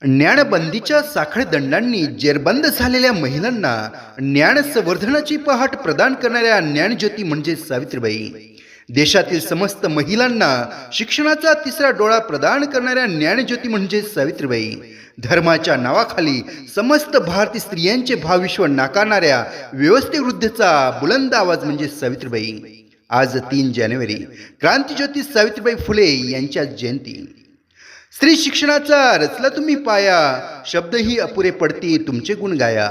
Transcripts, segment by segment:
ज्ञानबंदीच्या साखळी दंडांनी जेरबंद झालेल्या महिलांना ज्ञान संवर्धनाची पहाट प्रदान करणाऱ्या ज्ञानज्योती म्हणजे सावित्रीबाई. देशातील समस्त महिलांना शिक्षणाचा तिसरा डोळा प्रदान करणाऱ्या ज्ञानज्योती म्हणजे सावित्रीबाई. धर्माच्या नावाखाली समस्त भारतीय स्त्रियांचे भावविश्व नाकारणाऱ्या व्यवस्थेविरुद्धचा बुलंद आवाज म्हणजे सावित्रीबाई. आज 3 जानेवारी क्रांतीज्योती सावित्रीबाई फुले यांच्या जयंती. स्त्री शिक्षणाचा रचला तुम्ही पाया, शब्दही अपुरे पडती तुमचे गुण गाया.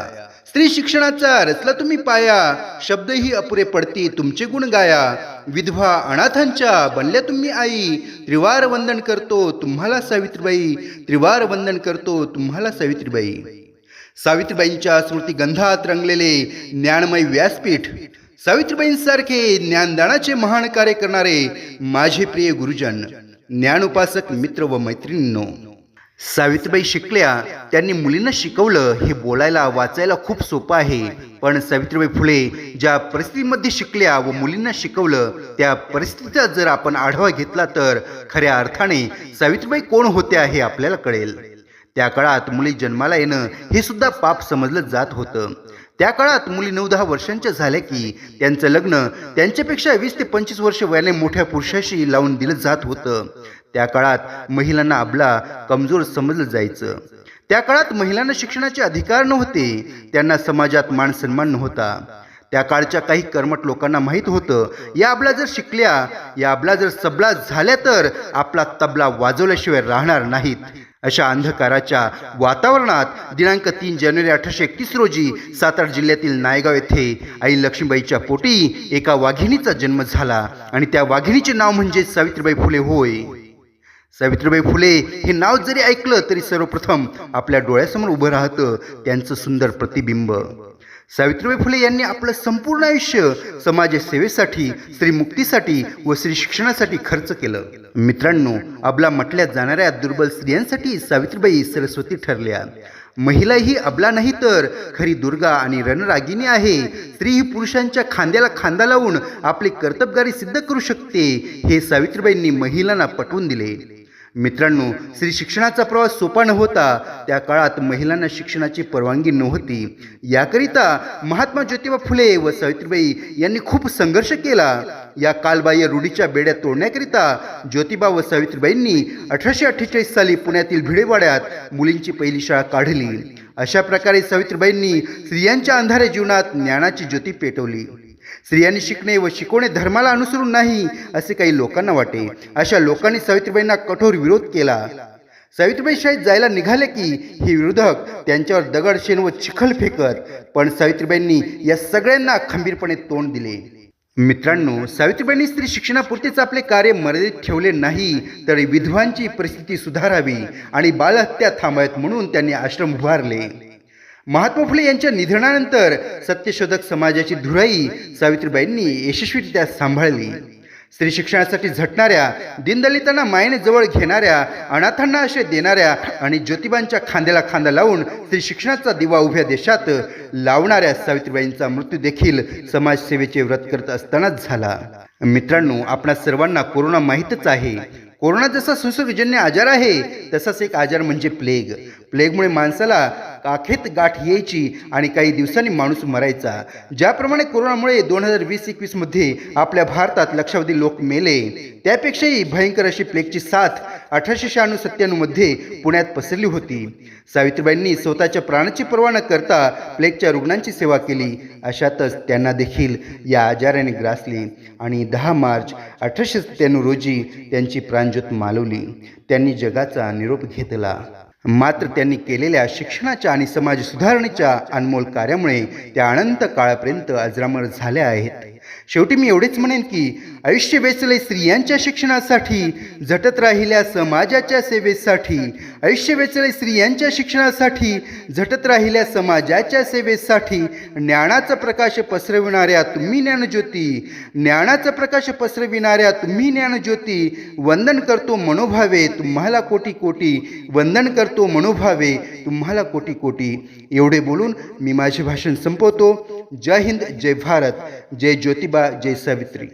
स्त्री शिक्षणाचा रचला तुम्ही पाया, शब्दही अपुरे पडती तुमचे गुण गाया. विधवा अनाथांच्या बनल्या तुम्ही आई, त्रिवार वंदन करतो तुम्हाला सावित्रीबाई, त्रिवार वंदन करतो तुम्हाला सावित्रीबाई. सावित्रीबाईंच्या स्मृती गंधात रंगलेले ज्ञानमय व्यासपीठ, सावित्रीबाईंसारखे ज्ञानदानाचे महान कार्य करणारे माझे प्रिय गुरुजन, ज्ञानोपासक मित्र व मैत्रिणींनो. सावित्रीबाई शिकल्या, त्यांनी मुलींना शिकवलं. हे बोलायला वाचायला खूप सोपं आहे, पण सावित्रीबाई फुले ज्या परिस्थितीमध्ये शिकल्या व मुलींना शिकवलं, त्या परिस्थितीचा जर आपण आढावा घेतला तर खऱ्या अर्थाने सावित्रीबाई कोण होत्या हे आपल्याला कळेल. त्या काळात मुली जन्माला येणं हे सुद्धा पाप समजलं जात होतं. त्या काळात मुली 9-10 वर्षांच्या झाल्या की त्यांचं लग्न त्यांच्यापेक्षा 20 ते 25 वर्ष वयाने मोठ्या पुरुषाशी लावून दिलं जात होतं. त्या काळात महिलांना अबला, कमजोर समजलं जायचं. त्या काळात महिलांना शिक्षणाचे अधिकार नव्हते, त्यांना समाजात मान सन्मान नव्हता. त्या काळच्या काही कर्मठ लोकांना माहीत होतं, या अबला जर शिकल्या, या अबला जर सबला झाल्या तर आपला तबला वाजवल्याशिवाय राहणार नाहीत. अशा अंधकाराच्या वातावरणात दिनांक 3 जानेवारी 1831 रोजी सातारा जिल्ह्यातील नायगाव येथे आई लक्ष्मीबाईच्या पोटी एका वाघिणीचा जन्म झाला आणि त्या वाघिणीचे नाव म्हणजे सावित्रीबाई फुले होय. सावित्रीबाई फुले हे नाव जरी ऐकलं तरी सर्वप्रथम आपल्या डोळ्यासमोर उभं राहतं त्यांचं सुंदर प्रतिबिंब. सावित्रीबाई फुले यांनी आपलं संपूर्ण आयुष्य समाजसेवेसाठी, स्त्री मुक्तीसाठी व स्त्री शिक्षणासाठी खर्च केलं. मित्रांनो, अबला म्हटल्या जाणाऱ्या दुर्बल स्त्रियांसाठी सावित्रीबाई सरस्वती ठरल्या. महिला ही अबला नाही तर खरी दुर्गा आणि रणरागिणी आहे. स्त्री ही पुरुषांच्या खांद्याला खांदा लावून आपली कर्तबगारी सिद्ध करू शकते, हे सावित्रीबाईंनी महिलांना पटवून दिले. मित्रांनो, स्त्री शिक्षणाचा प्रवास सोपा नव्हता. त्या काळात महिलांना शिक्षणाची परवानगी नव्हती. याकरिता महात्मा ज्योतिबा फुले व सावित्रीबाई यांनी खूप संघर्ष केला. या कालबाह्य रूढीच्या बेड्या तोडण्याकरिता ज्योतिबा व सावित्रीबाईंनी 1848 साली पुण्यातील भिडेवाड्यात मुलींची पहिली शाळा काढली. अशा प्रकारे सावित्रीबाईंनी स्त्रियांच्या अंधाऱ्या जीवनात ज्ञानाची ज्योती पेटवली. स्त्रियांनी शिकणे व शिकवणे धर्माला अनुसरून नाही असे काही लोकांना वाटे. अशा लोकांनी सावित्रीबाईंना कठोर विरोध केला. सावित्रीबाई शाळेत जायला निघाले की हे विरोधक त्यांच्यावर दगड, शेण व चिखल फेकत, पण सावित्रीबाईंनी या सगळ्यांना खंबीरपणे तोंड दिले. मित्रांनो, सावित्रीबाईंनी स्त्री शिक्षणापुरतेच आपले कार्य मर्यादित ठेवले नाही, तर विधवांची परिस्थिती सुधारावी आणि बालहत्या थांबाव्यात म्हणून त्यांनी आश्रम उभारले. महात्मा फुले यांच्या निधनानंतर सत्यशोधक समाजाची धुराई सावित्रीबाईंनी यशस्वीरित्या सांभाळली. स्त्री शिक्षणासाठी झटणाऱ्या, दीनदलितांना मायेने जवळ घेणाऱ्या, अनाथांना आश्रय देणाऱ्या आणि ज्योतिबांच्या खांद्याला खांदा लावून स्त्री शिक्षणाचा दिवा उभ्या देशात लावणाऱ्या सावित्रीबाईंचा मृत्यू देखील समाजसेवेचे व्रत करत असतानाच झाला. मित्रांनो, आपणा सर्वांना कोरोना माहीतच आहे. कोरोना जसा संसर्गजन्य आजार आहे तसाच एक आजार म्हणजे प्लेग. प्लेगमुळे माणसाला काखेत गाठ यायची आणि काही दिवसांनी माणूस मरायचा. ज्याप्रमाणे कोरोनामुळे 2020-21 मध्ये आपल्या भारतात लक्षावधी लोक मेले, त्यापेक्षाही भयंकर अशी प्लेगची साथ 1896-97 मध्ये पुण्यात पसरली होती. सावित्रीबाईंनी स्वतःच्या प्राणाची पर्वा न करता प्लेगच्या रुग्णांची सेवा केली. अशातच त्यांना देखील या आजाराने ग्रासली आणि 10 मार्च 1897 रोजी त्यांची प्राणज्योत मालवली. त्यांनी जगाचा निरोप घेतला. मात्र त्यांनी केलेल्या शिक्षणाच्या आणि समाज सुधारणेच्या अनमोल कार्यामुळे त्या अनंत काळापर्यंत अजरामर झाल्या आहेत. शेवटी मी एवढेच म्हणेन की आयुष्य वेचले स्त्रियांच्या शिक्षणासाठी, झटत राहिल्या समाजाच्या सेवेसाठी. आयुष्य वेचले स्त्रियांच्या शिक्षणासाठी, झटत राहिल्या समाजाच्या सेवेसाठी. ज्ञानाचा प्रकाश पसरविणाऱ्या तुम्ही ज्ञानज्योती, ज्ञानाचा प्रकाश पसरविणाऱ्या तुम्ही ज्ञानज्योती. वंदन करतो मनोभावे तुम्हाला कोटी कोटी, वंदन करतो मनोभावे तुम्हाला कोटी कोटी. एवढे बोलून मी माझे भाषण संपवतो. जय हिंद, जय भारत, जय ज्योतिबा, जय सावित्री.